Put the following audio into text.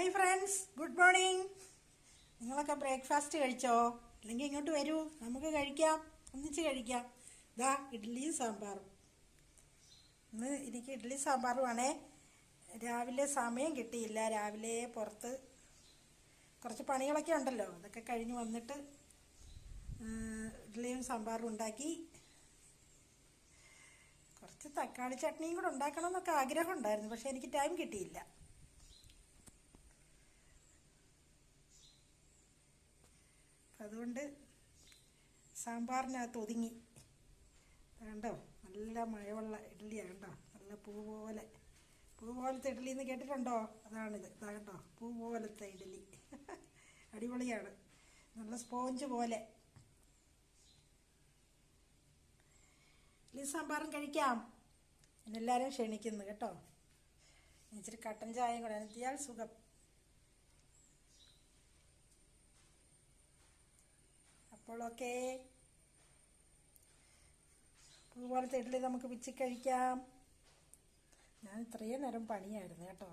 Hi friends, good morning. നിങ്ങളൊക്കെ breakfast കഴിച്ചോ? അല്ലെങ്കിൽ ഇങ്ങോട്ട് വരൂ, നമുക്ക് കഴിക്കാം, ഒന്നിച്ച് കഴിക്കാം. ഇതാ ഇഡ്ഡലിയും സാമ്പാറും. ഇന്ന് എനിക്ക് ഇഡ്ഡലി സാമ്പാറുമാണേ. രാവിലെ സമയം കിട്ടിയില്ല. രാവിലെ പുറത്ത് കുറച്ച് പണികളൊക്കെ ഉണ്ടല്ലോ, അതൊക്കെ കഴിഞ്ഞ് വന്നിട്ട് ഇഡ്ഡലിയും സാമ്പാറും ഉണ്ടാക്കി. കുറച്ച് തക്കാളി ചട്നിയും കൂടെ ഉണ്ടാക്കണം എന്നൊക്കെ ആഗ്രഹം ഉണ്ടായിരുന്നു, പക്ഷേ എനിക്ക് ടൈം കിട്ടിയില്ല. അതുകൊണ്ട് സാമ്പാറിനകത്ത് ഒതുങ്ങി. കണ്ടോ, നല്ല മഴയുള്ള ഇഡ്ഡലിയാണ് കണ്ടോ, നല്ല പൂ പോലത്തെ ഇഡ്ഡലി എന്ന് കേട്ടിട്ടുണ്ടോ? അതാണിത്. ഇതാ കണ്ടോ, പൂ പോലത്തെ ഇഡ്ഡലി. അടിപൊളിയാണ്, നല്ല സ്പോഞ്ച് പോലെ. ഇഡ്ഡലി സാമ്പാറും കഴിക്കാം. എല്ലാവരും ക്ഷണിക്കുന്നു കേട്ടോ. ഇച്ചിരി കട്ടൻ ചായയും കൂടെ എത്തിയാൽ സുഖം. അപ്പോഴൊക്കെ പൂ പോലത്തെ ഇഡ്ഡലി നമുക്ക് പിച്ചി കഴിക്കാം. ഞാൻ ഇത്രയും നേരം പണിയായിരുന്നു കേട്ടോ.